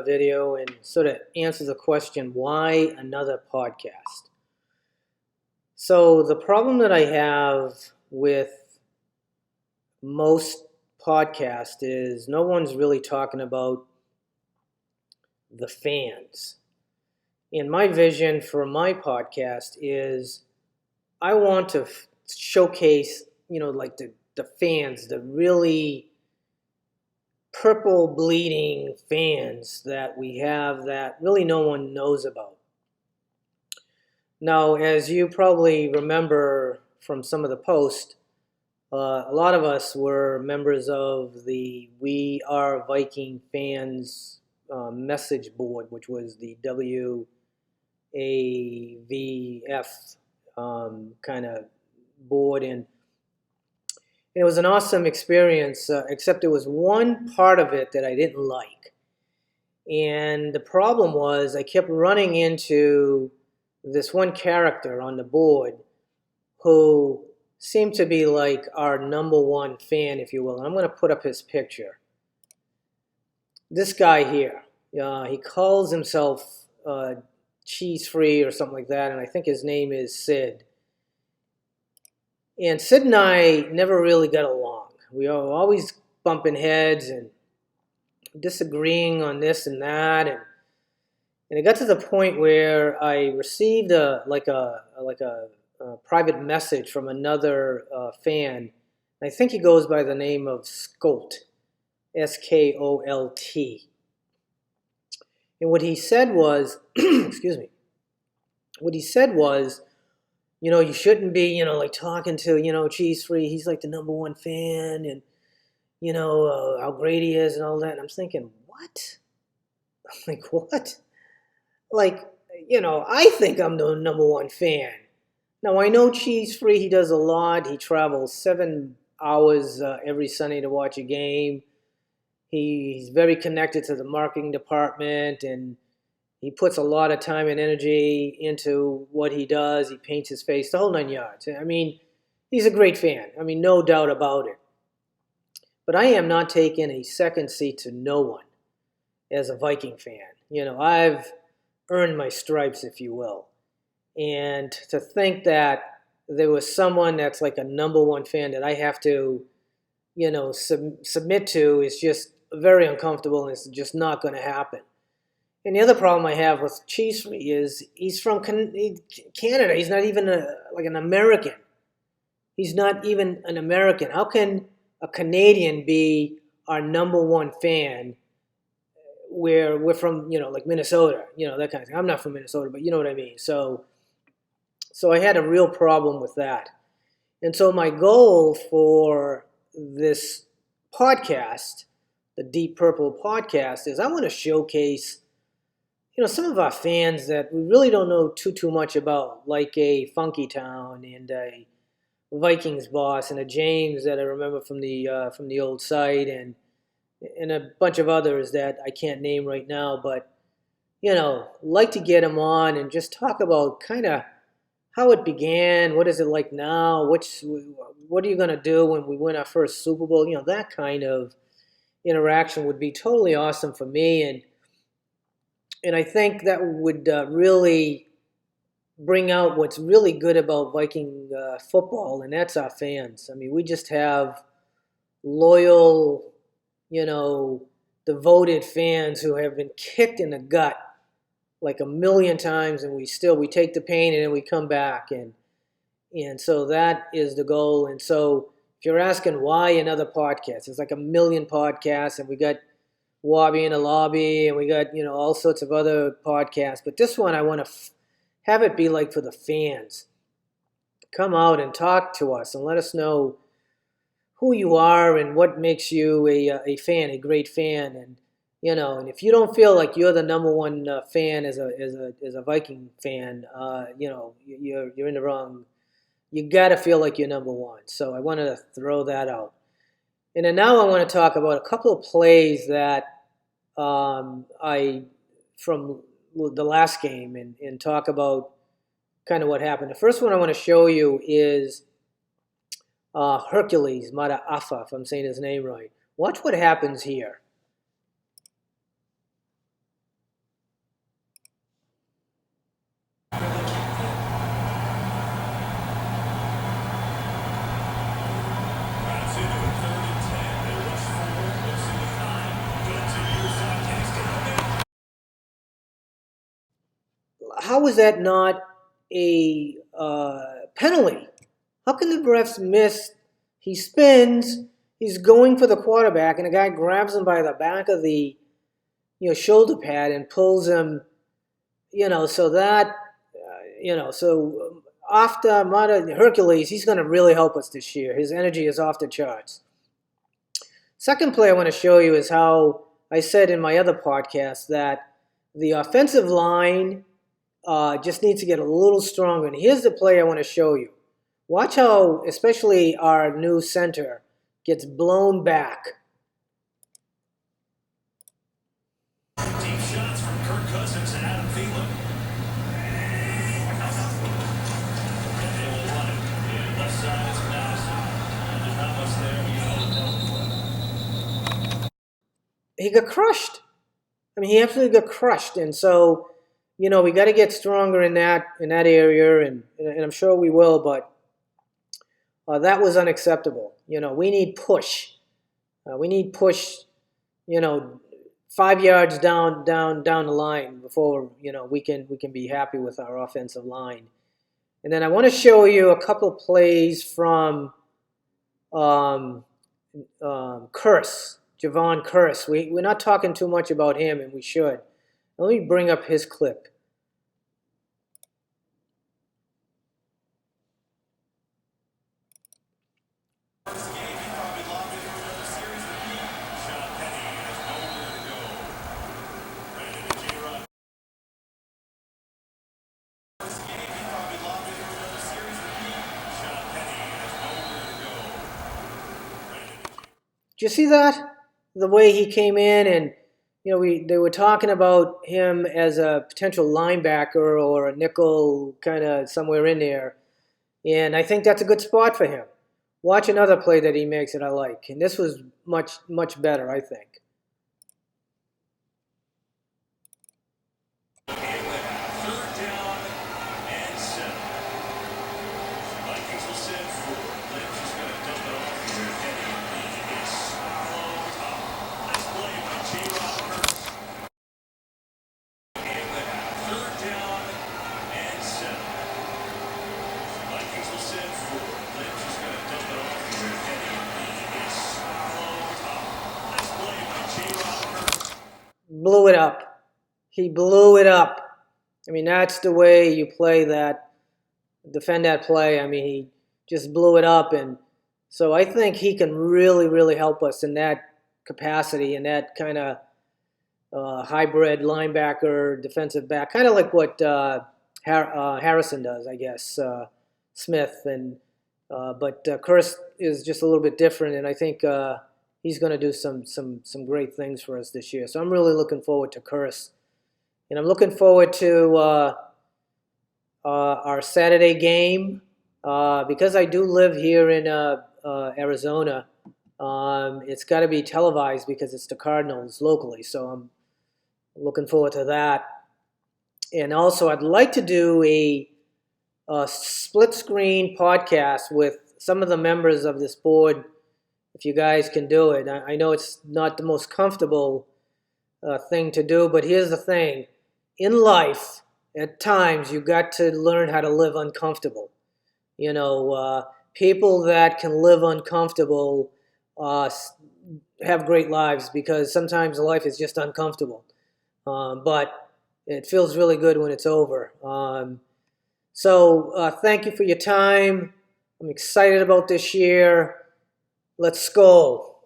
video and sort of answer the question, why another podcast? So the problem that I have with most podcasts is no one's really talking about the fans. And my vision for my podcast is I want to showcase, like the fans, the really purple bleeding fans that we have that really no one knows about. Now, as you probably remember from some of the posts, a lot of us were members of the We Are Viking Fans message board, which was the WAVF kind of board. And it was an awesome experience, except there was one part of it that I didn't like. And the problem was I kept running into this one character on the board who seemed to be like our number one fan, if you will. And I'm going to put up his picture. This guy here, he calls himself Cheese Free or something like that, and I think his name is Sid. And Sid and I never really got along. We were always bumping heads and disagreeing on this and that, and it got to the point where I received a private message from another fan. I think he goes by the name of Skolt, Skolt. And what he said was, excuse me, what he said was, you shouldn't be, like talking to, Cheese Free. He's like the number one fan, and how great he is and all that. And I'm thinking, what? Like, what? Like, I think I'm the number one fan. Now, I know Cheese Free, he does a lot. He travels 7 hours every Sunday to watch a game. He's very connected to the marketing department, and he puts a lot of time and energy into what he does. He paints his face, the whole 9 yards. I mean, he's a great fan. I mean, no doubt about it. But I am not taking a second seat to no one as a Viking fan. I've earned my stripes, if you will. And to think that there was someone that's like a number one fan that I have to, submit to is just very uncomfortable, and it's just not going to happen. And the other problem I have with Cheese Free is he's from Canada. He's not even like an American. He's not even an American. How can a Canadian be our number one fan where we're from, like Minnesota, that kind of thing. I'm not from Minnesota, but you know what I mean. So I had a real problem with that. And so my goal for this podcast, the Deep Purple podcast, is I want to showcase some of our fans that we really don't know too much about, like a Funky Town and a Vikings boss and a James that I remember from the old site, and a bunch of others that I can't name right now, but like to get them on and just talk about kind of how it began, what is it like now, what are you going to do when we win our first Super Bowl, that kind of interaction would be totally awesome for me, and I think that would really bring out what's really good about Viking football, and that's our fans. I mean, we just have loyal, devoted fans who have been kicked in the gut like a million times, and we take the pain and then we come back, and so that is the goal. And so if you're asking why another podcast, there's like a million podcasts, and we got Wabi in the Lobby, and we got all sorts of other podcasts, but this one I want to have it be like for the fans. Come out and talk to us and let us know who you are and what makes you a fan, a great fan. And and if you don't feel like you're the number one fan as a Viking fan, you're in the wrong. You got to feel like you're number one. So I wanted to throw that out. And then now I want to talk about a couple of plays that I from the last game, and talk about kind of what happened. The first one I want to show you is Hercules Mataafa, if I'm saying his name right. Watch what happens here. how is that not a penalty? How can the refs miss? He spins, he's going for the quarterback, and the guy grabs him by the back of the shoulder pad and pulls him. So that so after Mata Hercules, he's going to really help us this year. His energy is off the charts. Second play I want to show you is how I said in my other podcast that the offensive line just needs to get a little stronger. And here's the play I want to show you. Watch how, especially our new center, gets blown back. Deep shots from Kirk Cousins and Adam Thielen. And they will run it. The left side is Madison. And there's not much there. He got crushed. I mean, he absolutely got crushed. And so, we got to get stronger in that area, and I'm sure we will. But that was unacceptable. We need push. We need push. 5 yards down the line before we can be happy with our offensive line. And then I want to show you a couple of plays from Curse, Javon Curse. We're not talking too much about him, and we should. Let me bring up his clip. Did you see that? The way he came in, and they were talking about him as a potential linebacker or a nickel, kind of somewhere in there. And I think that's a good spot for him. Watch another play that he makes that I like. And this was much better, I think. Third down and 7. Vikings will send 4. Lynch is going to dump it off here. Kenny is swallowed up. Nice play by J-Rob Hurts. Third down and 7. Vikings will send 4. Lynch is going to dump it off here. Kenny is swallowed up. Nice play by J-Rob Hurts. Blew it up. He blew it up. I mean, that's the way you play that, defend that play. I mean, he just blew it up. And so I think he can really help us in that capacity, in that kind of hybrid linebacker, defensive back, kind of like what Harrison does, I guess, Smith. But Curse is just a little bit different, and I think he's going to do some great things for us this year. So I'm really looking forward to Curse. And I'm looking forward to our Saturday game because I do live here in Arizona. It's got to be televised because it's the Cardinals locally, so I'm looking forward to that. And also, I'd like to do a split screen podcast with some of the members of this board, if you guys can do it. I know it's not the most comfortable thing to do, but here's the thing. In life, at times, you got to learn how to live uncomfortable. People that can live uncomfortable have great lives because sometimes life is just uncomfortable. But it feels really good when it's over. So thank you for your time. I'm excited about this year. Let's go.